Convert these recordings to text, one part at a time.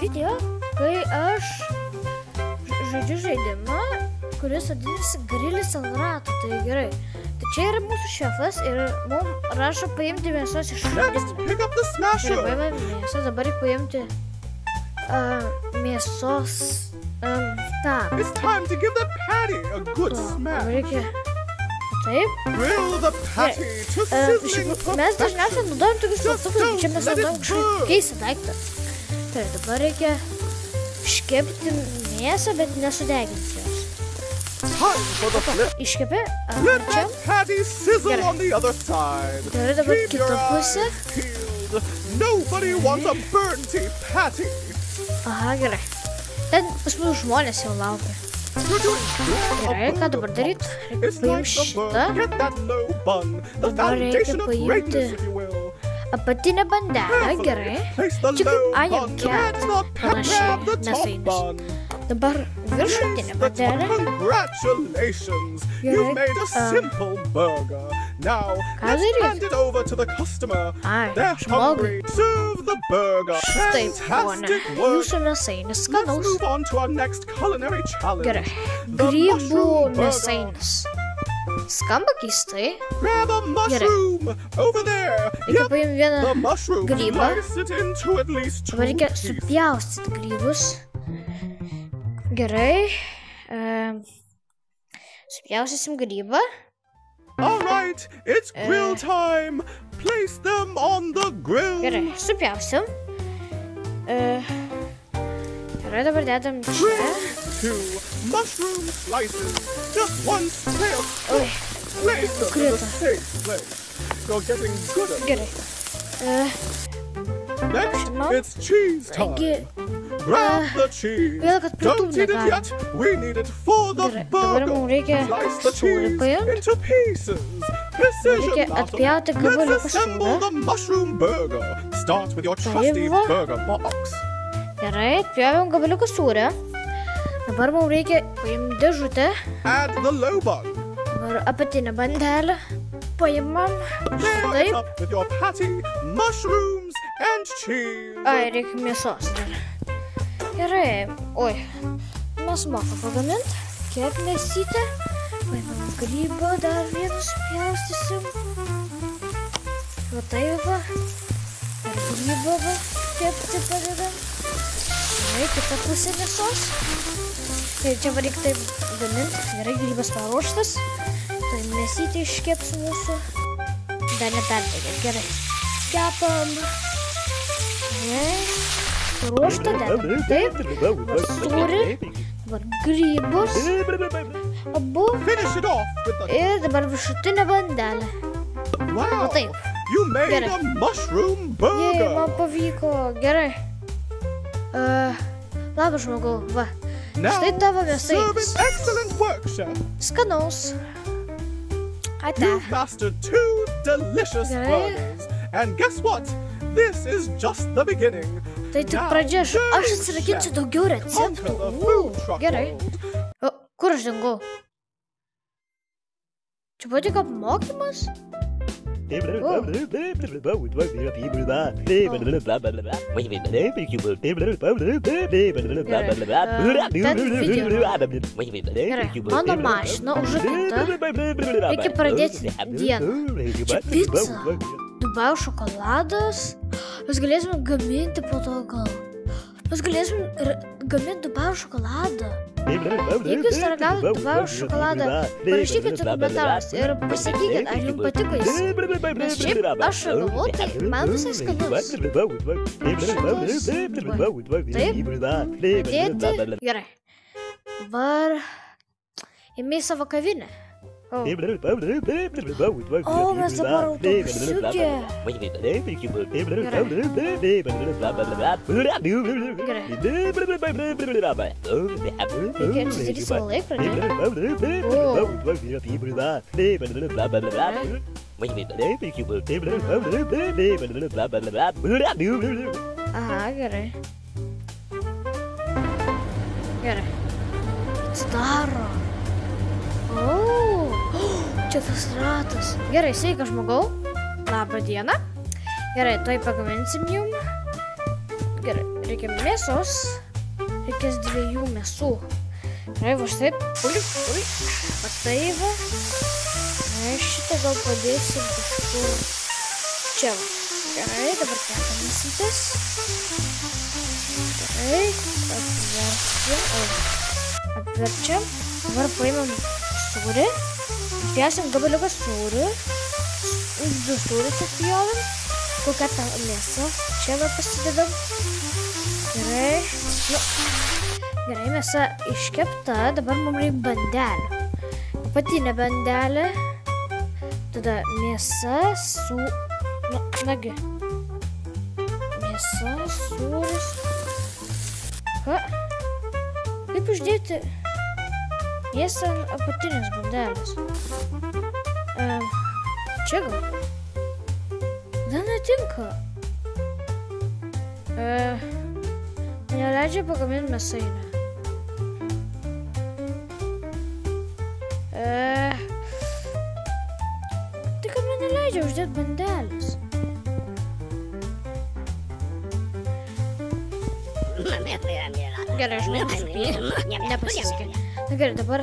video, kai aš žaidžiu žaidimą, kuris vadinasi Grilis ant rato. Tai gerai. Tai čia yra mūsų šefas ir mums rašo paimti mėsos iš šaldytuvo. Ir paimame mėsą, dabar reikia paimti mėsos tą. Reikia taip. Mes dažniausiai naudojam tokius plaktukus, bet čia mes naudojam kažkokį keistą daiktą. Tai dabar reikia iškepti mėsą, bet nesudeginti jos. Iškepė, čia. Gerai, dabar kitą pusę. Aha, gerai. Ten pas mus žmonės jau laukia. Gerai, ką dabar daryti? Reikia paimti šitą. Dabar reikia paimti apatinę bandelę, gerai. Čia kaip I am cat panašiai mėsainis. Dabar viršutinė bandelė. Gerai, ką daryti? Ai, žmogui. Štai, ponė, jūsų mėsainis skanaus. Gerai, grybų mėsainis. Skamba keistai. Gerai. Reikia paimti vieną grybą. Dabar reikia supjaustyti grybus. Gerai. Supjaustysim grybą. Alright, it's grill time. Place them on the grill. Gerai, supjausim. Gerai, dabar dedam čia. 2 mushroom slices. Just 1 tablespoon. Oi, nukrito. You're getting good at it. Gerai. Next, it's cheese time. Grab the cheese. Don't eat it yet. We need it for the burger. Slice the cheese into pieces. Precision after. Let's assemble the mushroom burger. Start with your trusty burger box. Gerai, atpjovėm gabaliuką sūrio. Dabar mums reikia paimti dėžutę. Add the low bun. Dabar apatinę bandelę. Paimam. Taip. With your patty, mushrooms and cheese. Ai, reikia mėsos dar. Gerai. Oi. Mes mokam pagaminti. Kiek mėsytę. Paimam grybą, dar vieną supjaustysim. Va taip va. Ir grybą va. Kepti padedam. Gerai, kita pusė mėsos. Ir čia va reikia taip gaminti. Gerai, grybas paruoštas. Tai mėsytė iškeps mūsų. Dar neperdegėt. Gerai. Kepam. Gerai. Paruoštą dedam. Taip. Dabar sūrį. Dabar grybus. Abu. Ir dabar viršutinę bandelę. Va taip. Gerai. Jei, man pavyko. Gerai. Labas žmogau. Va. Štai tavo mėsainis. Skanaus. Ate. You've mastered 2 delicious burgers. And guess what? This is just the beginning. Tai tik pradžia, aš atsirakinsiu daugiau receptų. Gerai. O, kur aš dingau? Čia buvo tik apmokymas? Gerai, mano mašina užrakinta. Reikia pradėti dieną. Čia pica, Dubajų šokoladas. Mes galėsime gaminti po to gal. Mes galėsime gaminti Dubajų šokoladą. Jeigu jūs ragavote Dubajų šokoladą, parašykite komentaruose ir pasakykite, ar jums patiko jis. Nes šiaip aš ragavau, tai man visai skanus. Taip, padėti. Gerai. Dabar ėmė į savo kavinę. O, mes dabar autobusiukė. Reikia atsidaryti savo laikrodį. Aha, gerai. Gerai. Atsidaro. O, čia tas ratas. Gerai, sveikas žmogau. Labą dieną. Gerai, tuoj pagaminsim jum. Gerai, reikia mėsos. Reikės 2 mėsų. Gerai, va štai. Ui. Va tai va. Šitą gal padėsim kažkur čia va. Gerai, dabar kepamėsytės. Gerai, apverčiam. Dabar paimam sūrį. Pjausim gabaliuką sūrį. 2 sūrius atpjovim. Kokią tą mėsą. Čia va pasidedam. Gerai. Gerai, mėsa iškepta. Dabar mums reikia bandelę. Apatinė bandelė. Tada mėsa su... Nagi. Mėsa, sūris. Ką? Kaip uždėti mėsą ant apatinės bandelės? Čia gal? Da netinka. Neleidžia pagaminti mėsainę. Tai kad man neleidžia uždėti bandelės. Gerai, aš nepasisekė. Na gerai, dabar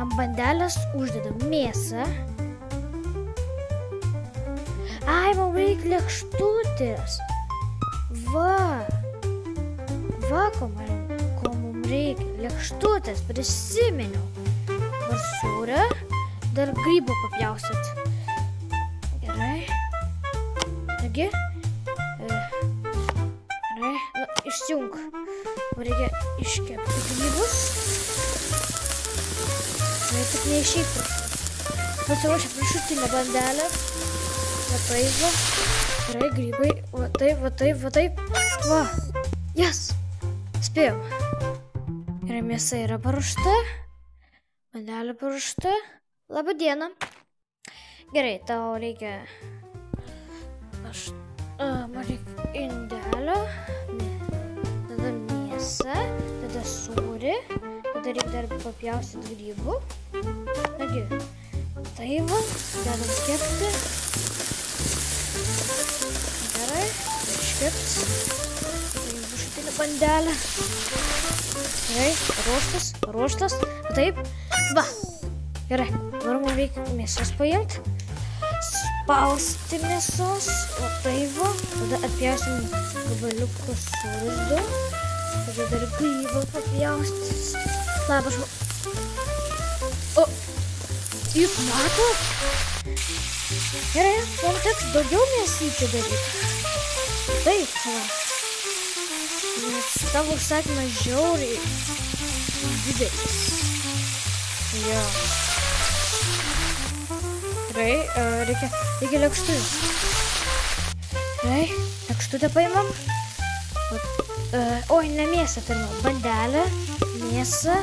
ant bandelės uždedam mėsą. Ai, man reikia lėkštutės. Va, ko mums reikia. Lėkštutės, prisiminiau. Dabar sūrę, dar grybą papjausit. Gerai. Nagi. Gerai, išsijunk. Reikia iškepti grybus. Tik neišeipų. Pasiruošę viršutinę bandelę. Va taip va. Gerai, grybai. Va taip. Va. Yes. Spėjom. Gerai, mėsa yra paruošta. Bandelė paruošta. Labą dieną. Gerai, tau reikia... Man reikia indelio. Tada mėsą. Tada sūrį. Tada reikia dar papjaustyti grybų. Nagi. Tai va. Dedam kepti. Gerai. Iškeps. Viršutinę bandelę. Gerai. Ruoštas. Taip. Va. Gerai. Dabar man reikia mėsos paimti. Spausti mėsos. O tai va. Tada atpjausim gabaliukus sūrius 2. Tada dar grybą papjaustis. Labas. O. Jūs matot? Gerai. Mums teks daugiau mėsyčių daryti. Taip, va. Nes tavo užsakymas žiauriai didelis. Jo. Gerai, reikia lėkštutės. Gerai, lėkštutę paimam. Oi, ne mėsą pirmą. Bandelę, mėsą,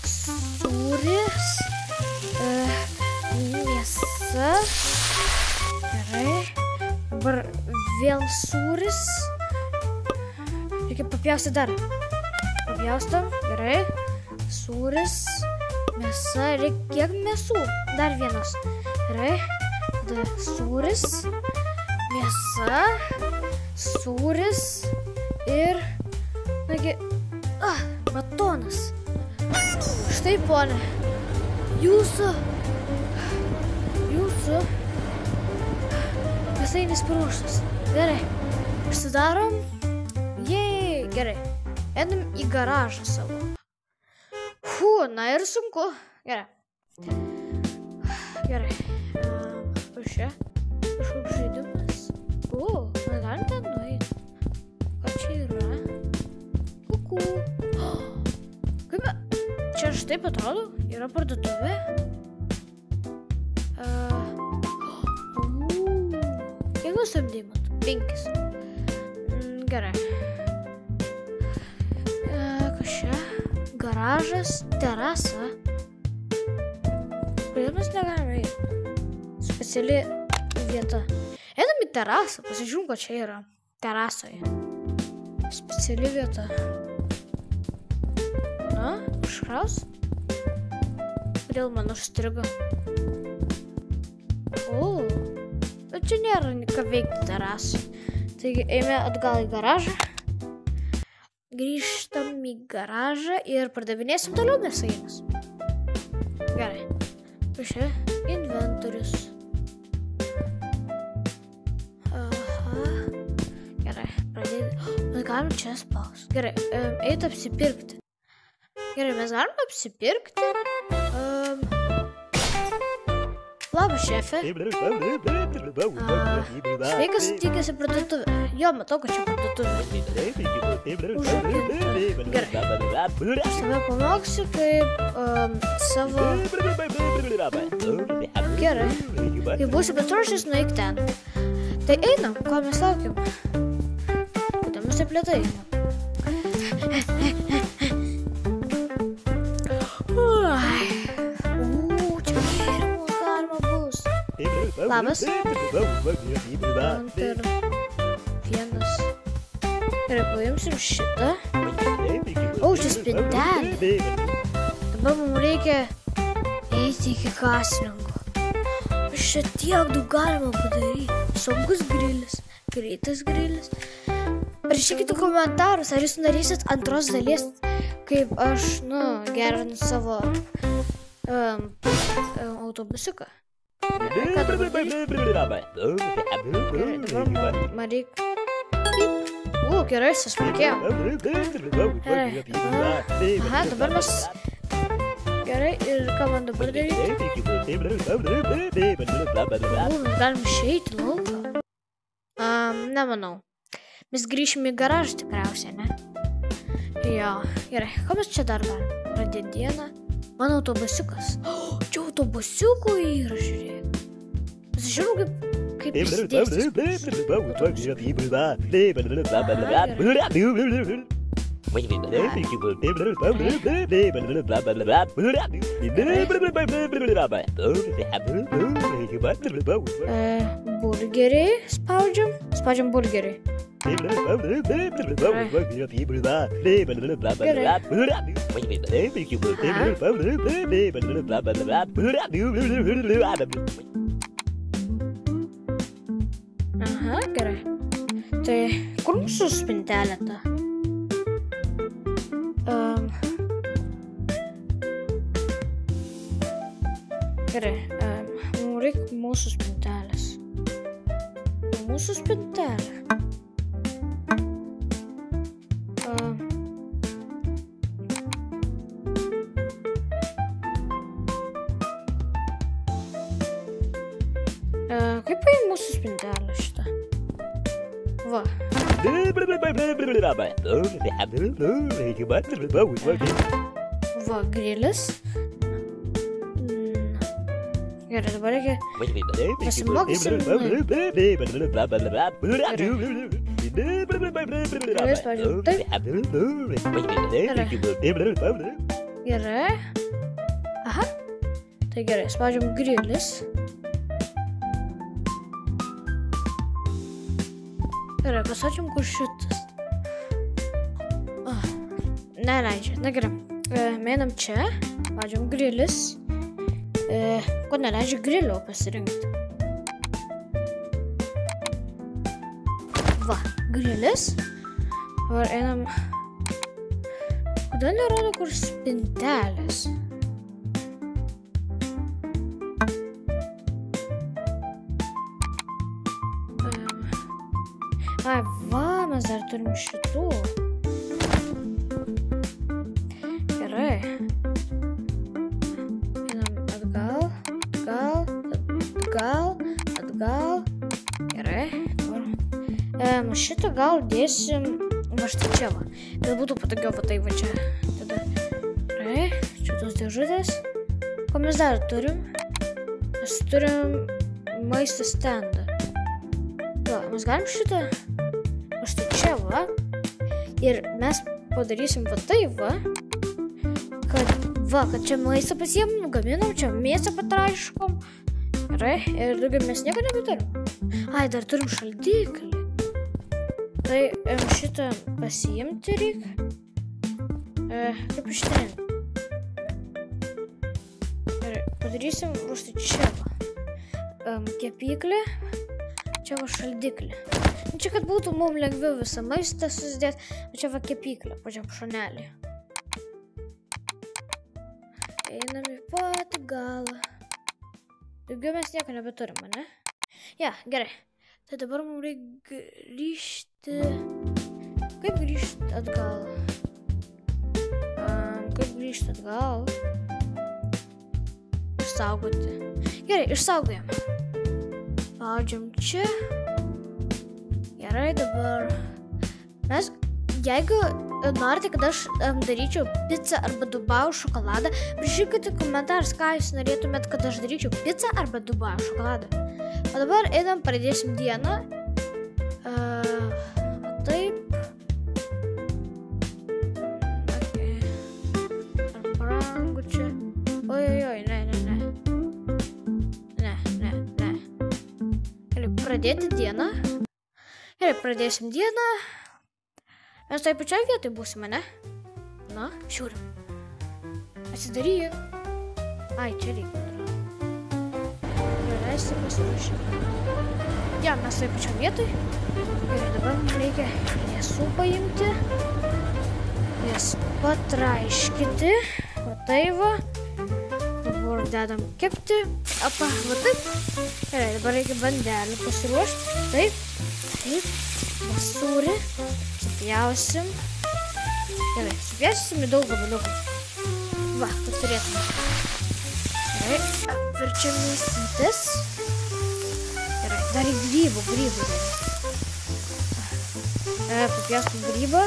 sūris, mėsa. Gerai, dabar vėl sūris. Reikia papjaustyti dar. Papjaustam, gerai. Sūris, mėsa, reikia kiek mėsų? Dar vienas. Gerai, tada sūris, mėsa, sūris ir, nagi, batonas. Štai, ponė, jūsų mėsainis paruoštas. Gerai, užsidarom. Jei, gerai, einam į garažą savo. Na ir sunku. Gerai. Čia kažkoks žaidimas. Mes galim ten nueiti. Ką čia yra? Kuku. Kaip? Čia štai atrodo, yra parduotuvė. Kiek jūs samdymat? 5. Gerai. Kas čia? Garažas, terasa. Kodėl mes negalime eiti? Speciali vieta. Einam į terasą, pasižiūrėm, ko čia yra. Terasoje. Speciali vieta. Na, užkraus? Kodėl man užstrigo? Bet čia nėra ką veikti terasą. Taigi, eime atgal į garažą. grįžtam į garažą ir pardavinėsim toliau mėsainius. Gerai. Čia inventorius. Aha. Gerai, pradėti. Mes galim čia spaus. Gerai, eiti apsipirkti. Gerai, mes galim apsipirkti. Labas, šefė. Sveikas sutikęs į parduotuvę. Jo, matau, kad čia parduotuvė. Užrakinta. Gerai. Aš tave pamoksiu kaip savo... Gerai. Kai būsi pasiruošęs, nueik ten. Tai einam, ko mes laukiam. Kodėl mes taip lėtai einam? Labas. Man per vienas. Gerai, paimsim šitą. O, čia spintelė. Dabar mums reikia eiti iki kasininko. Čia tiek daug galima padaryti. Saugus grilis, greitas grilis. Parašykite komentarus, ar jūs norėsit antros dalies, kaip aš, gerinu savo autobusiuką. Ką dabar daryti? Dabar man reikia... gerai, susmulkėjom. Gerai, aha, dabar mes... Gerai, ir ką man dabar daryti? Mes galim išeiti lauką. Nemanau. Mes grįšim į garažą tikriausiai, ne? Jo, gerai, ką mes čia dar galim? Pradėti dieną. Mano autobusiukas. Čia autobusiukų yra, žiūrėk. Pasižiūrėjau, kaip prisidėstis. Burgeriai spaudžiam. Spaudžiam burgeriai. Aha, gerai. Tai kur mūsų spintelė ta? Gerai, mums reikia mūsų spintelės. Mūsų spintelė. Kaip paim mūsų spintelę šitą? Va. Va, grilis. Gerai, dabar reikia pasimokysim. Gerai, spaudžiam taip. Gerai. Aha. Tai gerai, spaudžiam grilis. Gerai, pasačiam, kur šitas. Neleidžia. Na gerai. Einam čia. Spaudžiam grilis. Ko neleidžia grilio pasirinkti. Va, grilis. Dabar einam. Kodėl nerodo, kur spintelės? Ai, va, mes dar turim šitų. Gerai. Atgal. Gerai. Šitą gal dėsim va štai čia va. Bet būtų patogiau va tai va čia. Tada. Gerai. Šitos dėžutės. Ko mes dar turim? Mes turim maisto stendą. Va, mes galim šitą va štai čia va. Ir mes padarysim va tai va. Kad čia maistą pasiėmum, gaminam, čia mėsą patraiškom. Gerai, ir daugiau mes nieko nebeturim. Ai, dar turim šaldiklį. Tai šitą pasiimti reikia. Kaip ištrinti. Gerai, padarysim štai čia va. Kepyklė. čia va šaldiklį. Čia kad būtų mums lengviau visą maistą susidėti, o čia va kepyklė, pačiam šonelį. Einam į patį galą. Daugiau mes nieko nebeturim, ne? Ja, gerai. Tai dabar mums reikia grįžti... Kaip grįžti atgal? Kaip grįžti atgal? Išsaugoti. Gerai, išsaugojam. Spaudžiam čia. Gerai, dabar mes, jeigu norite, kad aš daryčiau pizzą arba dubajų šokoladą, rašykite komentarus, ką jūs norėtumėt, kad aš daryčiau pizzą arba dubajų šokoladą. O dabar einam, pradėsim dieną. Taip. Okay. Ar brangu čia? Oi, ne. Gerai, pradėti dieną. Gerai, pradėsim dieną. Mes taip pačiai vietoj būsime, ne? Na, žiūrim. Atsidaryk. Ai, čia reikia. Praleisti pasiruošimą. Ja, mes taip pačiai vietoj. Gerai, dabar mums reikia liesų paimti. Jas patraiškyti. Va tai va. Dabar dedam kepti. Apa, va taip. Gerai, dabar reikia bandelį pasiruošti. Taip. Taip. Va sūrį. Supjausim. Gerai, supjausim į daug gabaliukų. Va, kad turėtume. Gerai, apverčiam mėsytes. Gerai, dar į grybų. Papjaustum grybą.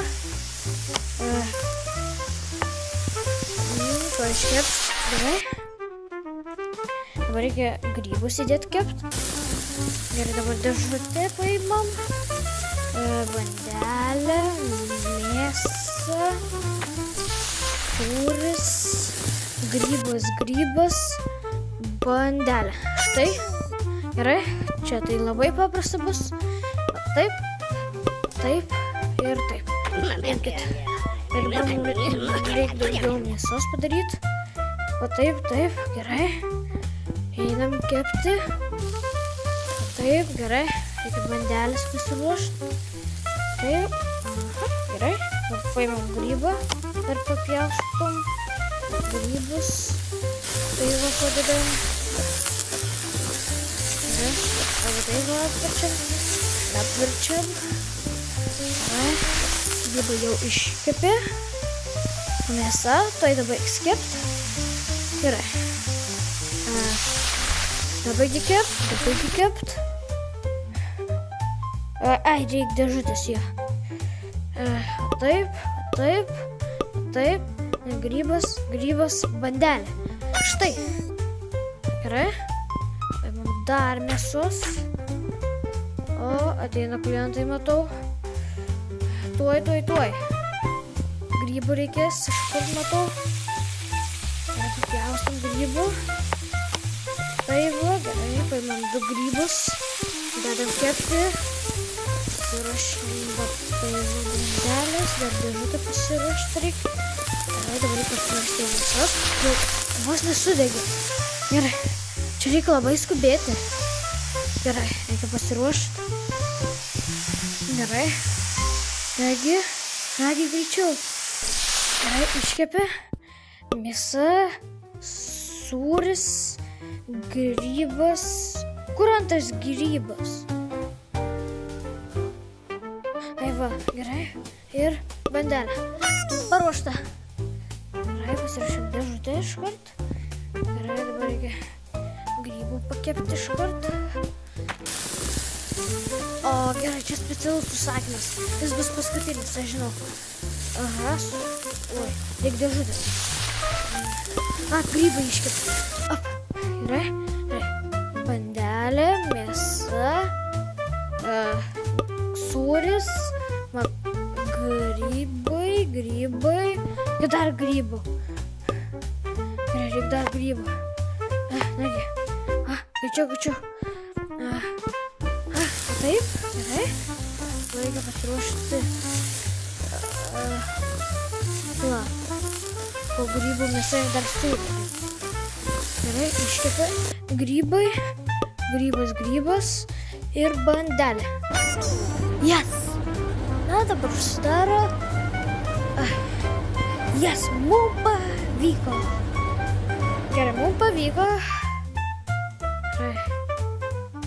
Paaiškėps. Gerai. Dabar reikia grybus įdėti kept. Gerai, dabar dėžutę paimam. Bandelė, mėsa, sūris, grybas, bandelė. Štai, gerai, čia tai labai paprasta bus. Taip ir taip. Imkit. Ir dabar mums reikia daugiau mėsos padaryti. O taip, gerai. Einam kepti. Taip, gerai. Reikia bandelės pasiruošti. Taip. Gerai. Paimam grybą. Dar papjaustom. Grybus. Tai va padedam. Gerai. Arba tai va apverčiam. Gerai. Grybą jau iškepė. Mėsa. Tai dabar iškept. Gerai. Dabar kept. Ai, reikia dėžutės jo. Taip. Grybas, bandelė. Štai. Gerai. Paimam dar mėsos. O, ateina klientai, matau. Tuoj. Grybų reikės, iškart matau. Pjaustam grybų. Taip, gerai, paimam 2 grybus. Dedam kepti. Pasiruošim bandelės, dar dėžutę pasiruošti reikia. Gerai, dabar reikia suruošti mėsos. Jau vos nesudegė. Gerai, čia reikia labai skubėti. Gerai, reikia pasiruošti. Gerai. Nagi, greičiau. Gerai, iškepė. Mėsa, sūris, grybas. Kur antras grybas? Va, gerai. Ir bandelė. Paruošta. Gerai, pasirašym dėžutę iškart. Gerai, dabar reikia grybų pakepti iškart. O, gerai, čia specialus užsakymas. Jis bus paskutinis, aš žinau. Aha. Oi, reikia dėžutės. Grybai iškepti. Gerai. Bandelė, mėsa, sūris, grybai ir dar grybų. Gerai, reikia dar grybų. Nagi. Greičiau. Taip, gerai. Reikia pasiruošti. Po grybų mėsa ir dar sūrį. Gerai, iškepė. Grybas. ir bandelė. Yes! Na, dabar užsidaro. Yes, mums pavyko. Gerai, mums pavyko.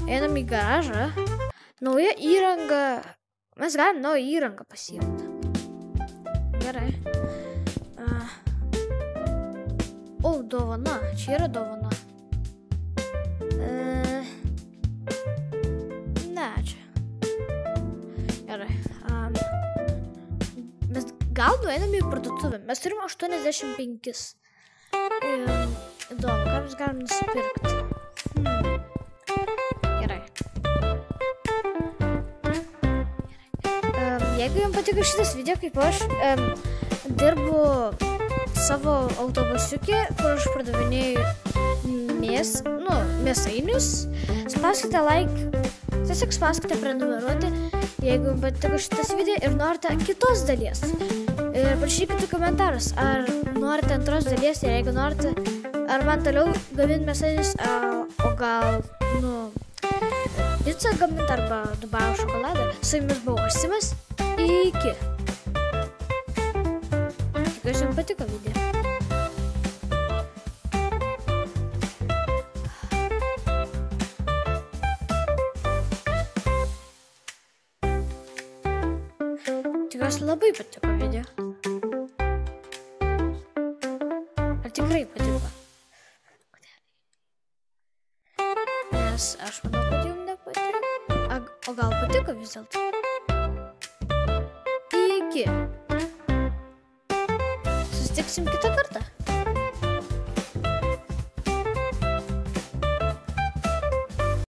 Einam į garažą. Nauja įranga. Mes galim naują įrangą pasiimti. Gerai. O, dovana. Čia yra dovana. Ne, čia. Gerai. Mes gal nueinam į parduotuvę. Mes turim 85. Įdomu, ką mes galim nusipirkti. Gerai. Jeigu jums patiko šitas video, kaip aš dirbu savo autobusiukį, kur aš pardavinėju mėsainius, spauskite like, tiesiog spauskite prenumeruoti, jeigu jums patiko šitas video ir norite kitos dalies. Ir parašykite komentarus, ar norite antros dalies ir jeigu norite, ar man toliau gaminti mėsainius, o gal, pizzą gaminti arba Dubajaus šokoladą. Su jumis buvau aš, Simas. Iki. Tikiuosi jums patiko video. Tikiuosi labai patiko video. Ar tikrai patiko? Nes aš manau, kad jums nepatiko. O gal patiko vis dėlto? Iki. Susitiksim kitą kartą.